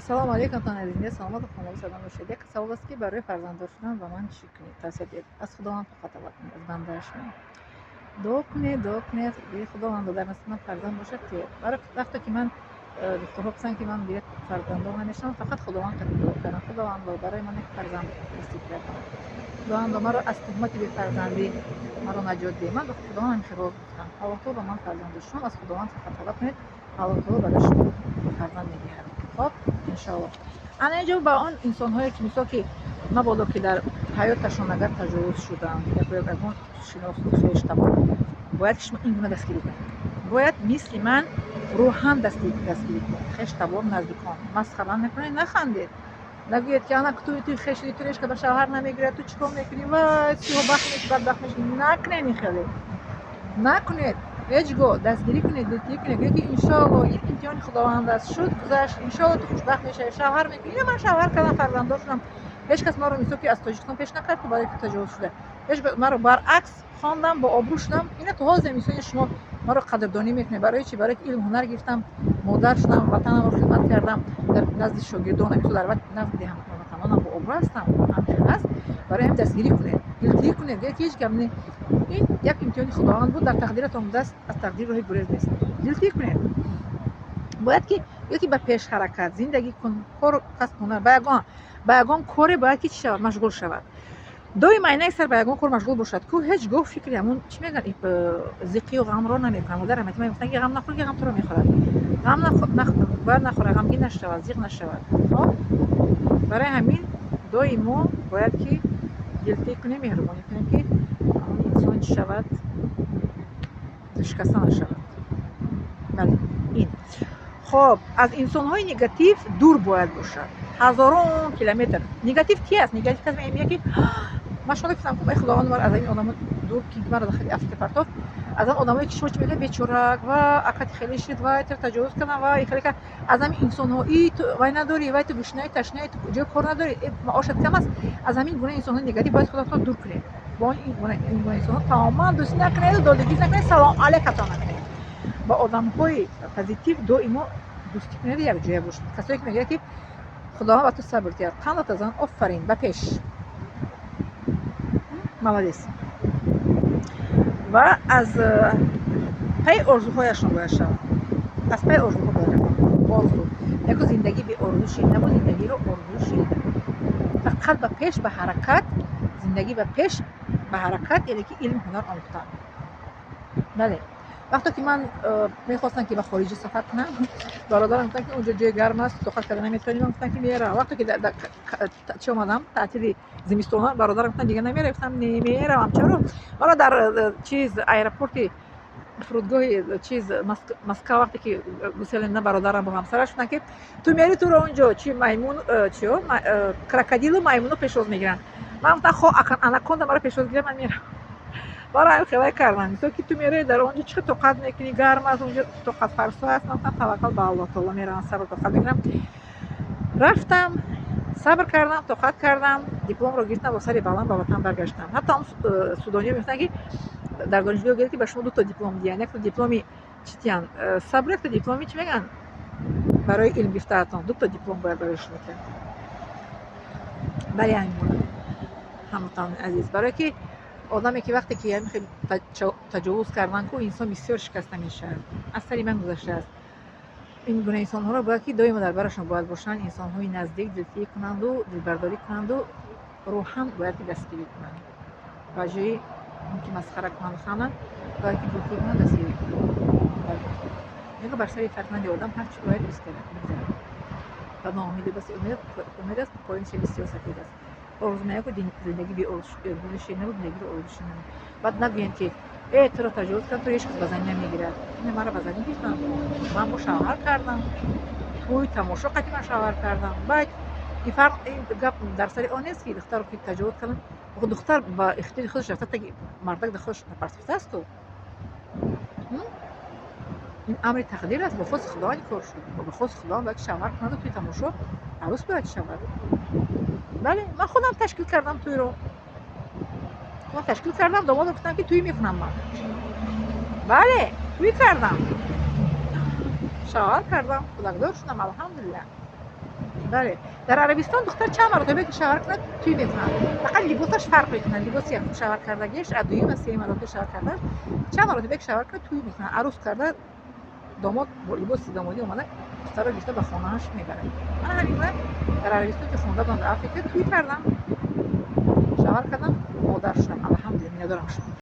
Ассалому алейкум азизинде, саломат хонавод салом бошед. Як савол аст ки барои фарзанддор шудан ба ман чӣ кунед? Тавсия диҳед. Аз худованд фақат талаб кунед, аз бандааш не. Дуо кунед, биги худовандо дар насиб ман фарзанд бошад ки барои вақте ки ман духторҳо гуфтанд ки ман дигар фарзанддор намешавам, фақат худованд қадр дуо кардам. Худовандо барои ман як фарзанд насиб кардам. Худовандо маро аз тӯҳмати бефарзандӣ маро наҷот диҳед. Ман ба худованд ҳамеша роз гуфтам. Аллоҳ таоло ба ман фарзанд дошам, аз худованд фақат талаб кунед. Аллоҳ таоло барои шумо фарзанд медиҳад. Хоб, иншоаллоҳ. Ана инҷо ба он инсонҳое ки мисол ки мабодо ки дар ҳаёташон агар таҷовуз шуданд, ягон шинохту хештабон, бояд ки шумо ин гуна дастгирӣ кунед. Бояд мисли ман рӯҳан дастгирӣ кунед. Хештабон, наздикон масхара накунед, нахандед. Нагӯед ки ана туи хешиди турешка ба шавҳар намегирад, ту чӣ кор мекунӣ? Вай сиёҳбахт мешӣ, бадбахт мешӣ. Накунед ин хеле. Накунед. ҳеҷ гоҳ дастгирӣ кунед, дилтиӣ кунед, гӯё ки иншоаллоҳ ин имтиҳони худованд аст, шуд гузашт, иншоаллоҳ ту хушбахт мешавӣ, шавҳар мекунӣ. Ина ман шавҳар кардам, фарзанддор шудам. Ҳеҷ кас маро мисол ки аз Тоҷикистон пеш накард, ки барои ки таҷовуз шуда. Ҳеҷ маро баръакс хондам, бо обрӯ шудам. Ина ту ҳозир мисоли шумо маро қадрдонӣ мекунед. Барои чӣ? Барои ки илму ҳунар гирифтам, модар шудам, ватанамро хидмат кардам, дар назди шогирдонам, мисол дар назди ҳамватанонам бо обрӯ ҳастам. Ҳамин аст. Барои ҳамин дастгирӣ кунед, дилтиӣ кунед, гӯё ки ҳеҷ гап не. ин як имтиҳони худованд буд, дар тақдиратон будааст, аз тақдир роҳи гурез нест. Дилтиӣ кунед. бояд ки гӯё ки ба пешҳаракат зиндагӣ кун, кору касб ҳунар ба ягон коре бояд ки чӣ шавад? Машғул шавад. доим айнаи сар ба ягон кор машғул бошад, ку ҳеҷ гоҳ фикри ҳамун чӣ мегӯянд зиқию ғамро намекунад. Модар ҳамати ман гуфтанд ки ғам нахӯр, ки ғам туро мехӯрад. Ғам бояд нахӯрад, ғамгин нашавад, зиқ нашавад. барои ҳамин доимо бояд ки дилтиӣ кунем, меҳрубонӣ кунем ки ҳамун инсон чӣ шавад? дилшикаста нашавад. бале, ин. хоб, аз инсонҳои негатив дур бояд бошад. ҳазорон километр. Негатив ки аст? Негатив кас мегӯяд ки ман шумо гуфтам ки худованд мар аз ин одамон дур ки маро дар хели афкар партофт. аз ан одамое ки шумо чӣ мегӯяд? Бечорак ва акати хеле шид, вай ту таҷовуз кардам, вай хеле кар. аз ҳамин инсонҳо ту вай надорӣ, вай ту гушнаи ташнаи, ту ҷои кор надорӣ, маошат кам аст. аз ҳамин гуна инсонҳои негатив бояд худатон дур кунед. бо ин гуна инсонҳо тамоман дӯстӣ накунед, додагӣ накунед, салом алейкатон накунед. با آدم‌های پوزیتیو دوئیما دوستی کنید یک جای باشید. کسایی که میگه که خداوند با تو صبر کرد، قنات از آن آفرین به پیش. молодец. و از پی آرزوهایشان باید شود. از پی آرزوها باید رفت. آرزو. نگو زندگی به آرزو شید، نگو زندگی رو آرزو شید. فقط به پیش به حرکت، زندگی به پیش به حرکت، یعنی که علم هنر آموختن. بله. وقتی که من میخواستم که به خارج سفر کنم، برادرم گفتن که اونجا جای گرم است، سفر کردن نمیتونی. من گفتم که میرم. وقتی که چه اومدم تعطیل زمستون، برادرم گفتن دیگه نمیره. گفتم نمیرم. چرا؟ مرا در چیز ایرپورت فرودگاه چیز مسکو وقتی که گوسلنده برادرم با همسرش گفتن که تو میری تو رو اونجا چی میمون چیو کراکودیل و میمونو پیشواز میگیرن. من گفتم خب آناکوندا مرا پیشواز گیره، من میرم. برای خیلی کردم. مثلا که تو میری در اونجا چه طاقت میکنی؟ گرم است اونجا، طاقت فرسا است. من توکل به الله تعالی میرم، صبر طاقت میگیرم. رفتم، صبر کردم، طاقت کردم، دیپلم رو گرفتم، با سر بالام به وطن برگشتم. حتی هم سودانی میگفتن که در دانشگاه گفت که به شما 2 تا دیپلم دیدن. یک تا دیپلمی چی میگن؟ صبر، یک تا دیپلمی چی میگن؟ برای علم گرفتن 2 تا دیپلم باید برایش میکنن. برای همین همتان عزیز، برای که آدمی که وقتی که میخواد تجاوز کردن کو انسان بسیار شکسته میشه. از سری من گذشته است. این گونه انسان ها رو باید که دائما در برشون باید باشن، انسان های نزدیک، دلتیی کنند و دلبرداری کنند و روحاً باید که دستگیری کنند. واژه که مسخره کنند خانن باید که دلتیی کنند، دستگیری کنند. میگه بر سر فرزند آدم هر چی باید بگذره. و ناامیدی بس امید است، پایین چه بسیار سفید است. آرزو میکنه که زندگی بی آرزوشی نبود، زندگی رو آرزوشی نبود. بعد نگوین که تو را تجاوز کردن، تو هیچ کس بزنی نمیگیرد. این مرا بزنی گرفتن. من با شوهر کردم. توی تماشا قطعی من شوهر کردم. بعد این فرق این گپ در سر آن است که دختر رو که تجاوز کردن، خود دختر با اختیار خودش رفته تا که مردک خودش پرتفته است. این امر تقدیر است، با خود خدای کار شد. با خود خدا باید شوهر کنه توی تماشا عروس باید شود. بله، من خودم تشکیل کردم توی رو. من تشکیل کردم، دامادم گفتن که توی میکنم من. بله، توی کردم. شوهر کردم، خداگذار شدم الحمدلله. بله. در عربستان دختر چند مرتبه که شوهر کنه توی میزنن، فقط لباسش فرق میکنه. لباس یک شوهر کردگیش از دویم و سوم مرتبه شوهر کردن چند مرتبه که شوهر کنه توی میزنن. عروس کرده داماد با لباس دامادی اومده دختر رو گرفته به خانه‌اش میبره. من همین در عربستان که خونده بودم در افریقا توی کردم، شوهر کردم، مادر شدم. الحمدلله میادرم شدم.